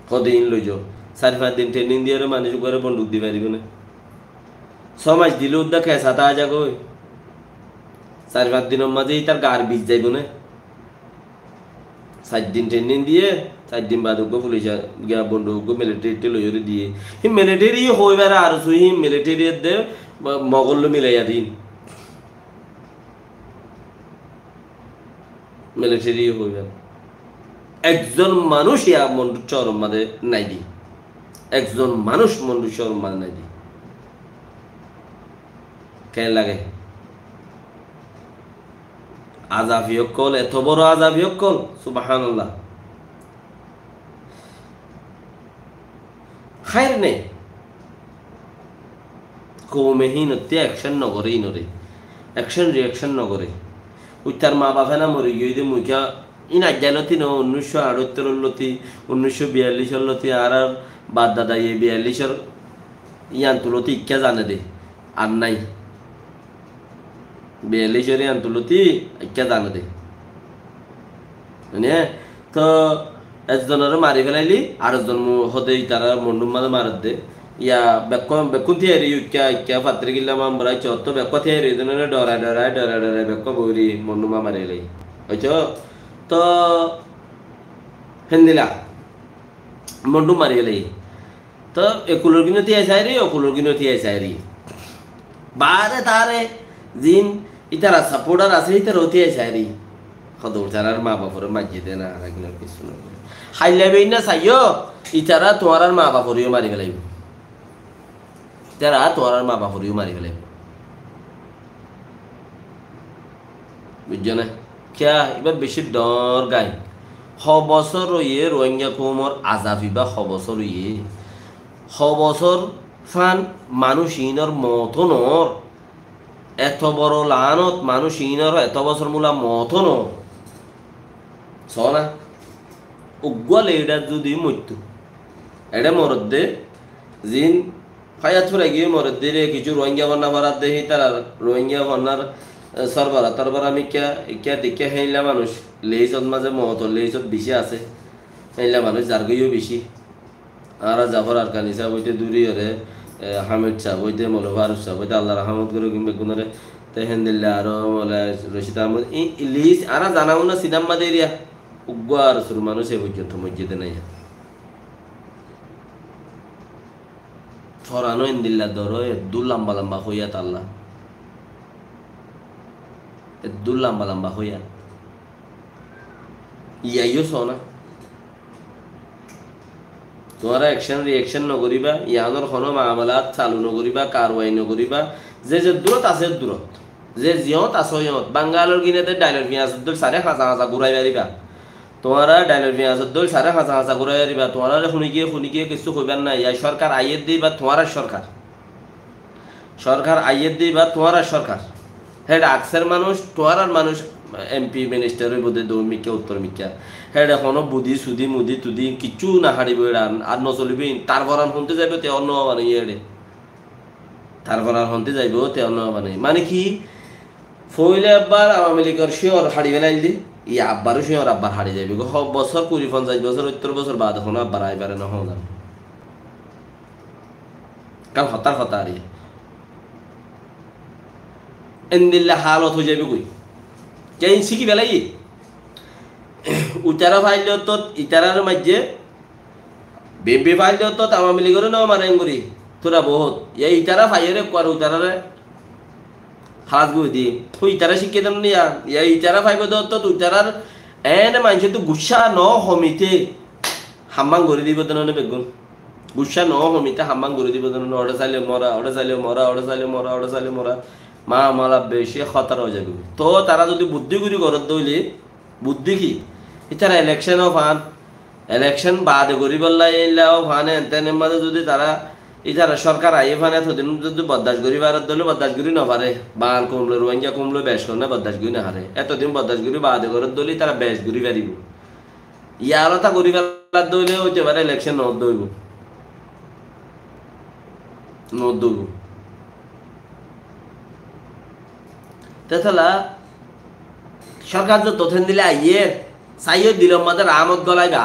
কদিন লই যাও 4-5 দিন ট্রেনিং দিয়ে মানুষ করে বন্দুক দি পারিব না 6 মাস দিলে উদ্দা খেসা তা যাগ 4-5 দিনের মাঝেই তার গার বীজ যাইব না 4 দিন ট্রেনিং দিয়ে 4 দিন বাদ পুলিশ গিয়া বন্দুক মিলিটারিতে লইরে দিয়ে হি মিলিটারি হইবার আর সুই মিলিটারি দে মগল মিলাইয়া দিন মিলিটারি হইবার একজন মানুষ ইয়া মন্ডু চরম মাঝে নাই দি একজন মানুষ মন্ডু চরম মাঝে নাই দি কেন লাগে আযাবিয়ক কল এত বড় আযাবিয়ক কল সুবহানাল্লাহ খায়ের নেই কৌমেহীনতে অ্যাকশন নগরে ইনরে অ্যাকশন রিয়াকশন নগরে উত্তার মা বাপে না মরে গিয়ে যে মুখা ইন আজ্ঞানতি ন 1978 লতি 1942 লতি আর বাদ দাদা এই 42 ইয়ান তুলতি ইক্কা জানে দে আর নাই 42 ইয়ান তুলতি ইক্কা জানে দে মানে তো একজনের মারি ফেলাইলি আর একজন হতে তারা মন্ডুম মাঝে মারত দে ইয়া বেকুন থিয়ারি ইক্কা ইক্কা পাত্রে গিলাম আমরা চত বেক থিয়ারি জনের ডরায় বেক বইরি মন্ডুমা মারি লাই হইছো তো হেন্দিলা মন্ডু মারি লাই তো একুলোর কিনো তিয়াই চাইরি অকুলোর কিনো তিয়াই চাইরি বারে তারে জিন ইতারা সাপোর্টার আছে ইতারা তিয়াই চাইরি কদর তারার মা বাপরে মাঝে দে না রাগিনার কিছু না হাইলাবেই না চাইও ইতারা তোমার আর মা বাপরিও মারি ফেলাইব তারা তোমার আর মা বাপরিও মারি ফেলাইব বুঝছো না क्या এবার বেশি ডর গাই বছর ইয়ে রোহিঙ্গা কৌমর আজাবি বা বছর ইয়ে বছর ফান মানুষ ইনর মতনর এত বড় লানত মানুষ ইনর এত বছর মূলা মতনর সনা উগ্গল এটা যদি মৃত্যু এটা মরদ দে জিন ফায়াত ফুরে গিয়ে মরদ দে রে কিছু রোহিঙ্গা বন্যা ভাড়া দেহি তারা রোহিঙ্গা বন্যার সরবরা তরবরা আমি কে দেখে হেইলা মানুষ লেইছত মাঝে মহত লেইছত বেশি আছে হেইলা মানুষ যার গইও বেশি আর জাফর আর কানি সাহেব হইতে দূরি হরে হামিদ সাহেব হইতে মৌলা ফারুক সাহেব হইতে আল্লাহ রহমত করে কিংবা কোনরে তেহেন্দিল্লা আরো মৌলা রশিদ আহমদ লিস আর জানাও না সিনাম্মা এরিয়া উগ্র আর শুরু মানুষ এ পর্যন্ত মসজিদে নাই ছড়ানো ইন্দিল্লা ধরো দু লম্বা লম্বা হইয়া আল্লাহ দু লম্বা লম্বা হইয়া ইয়াইও শোনা তোমারা অ্যাকশন রিয়াকশন নকরিবা ইয়ানোর কোনো মামলাত চালু নকরিবা কারওয়াই নকরিবা যে দূরত আছে দূরত যে জিয়ত আছে ইয়ত বাঙ্গালোর কিনেতে ডাইলর পিঁয়াজ দল সাড়ে হাঁচা হাঁচা ঘুরাই পারিবা তোমারা ডাইলর পিঁয়াজ দল সাড়ে হাঁচা হাঁচা ঘুরাই পারিবা তোমারা শুনিকে কিছু কইবার না ইয়া সরকার আইয়ের দিই বা তোমার সরকার আইয়ের দিই বা তোমার সরকার হেড আকসের মানুষ তোমার মানুষ এমপি মিনিস্টারের বোধে দৌমিকা উত্তর মিকা হেড এখনো বুদ্ধি সুদি মুদি তুদি কিছু না হারিব আর নচলিবি তার ভরান শুনতে যাইব তে অন্য মানে ইয়ে তার ভরান শুনতে যাইব তে অন্য মানে কি ফইলে আব্বার আওয়ামী লীগের শিওর হারি ফেলাইল দি ই আব্বারও শিওর আব্বার হারি যাইব বছর 20-50 বছর 70 বছর বাদ এখন আব্বার আইবারে না হন কারণ হতার আর এন্দিল্লা হালত হয়ে যাবে কই কেন শিখি বেলাই উতারা ফাইলেও তো ইতারার মাঝে বেম্পি ফাইলেও তো আওয়ামী লীগের নাও মানে করি তোরা বহুত এই ইতারা ফাইরে কর উতারারে হাত গুই দি তুই ইতারা শিখে দেন নিয়া এই ইতারা ফাইবে তো উতারার এন মানুষ তো গুসা ন হমিতে হাম্বাং করে দিব তো না বেগুন গুসা ন হমিতে হাম্বাং করে দিব তো না ওটা চাইলে মরা মা মালা বেশি খতর হয়ে যাবে তো তারা যদি বুদ্ধি করি ঘরত দইলে বুদ্ধি কি ইতারা ইলেকশনও ফান ইলেকশন বাদ করি বললাও ফান এনতেনের মাঝে যদি তারা ইতারা সরকার আইয়ে ফানে এতদিন যদি বদাস করি বারত দলে বদাস করি না পারে বাল কমলো রোহিঙ্গা কমলো বেশ করে না বদাস করি না হারে এতদিন বদাস করি বাদ ঘরত দলে তারা বেশ ঘুরি পারিব ইয়ারও তা করি বেলার দইলে হইতে পারে ইলেকশন নত দইব তেতলা সরকার যে তথ্য দিলে আইয়ে চাইও দিল আমাদের আমদ গলাইবা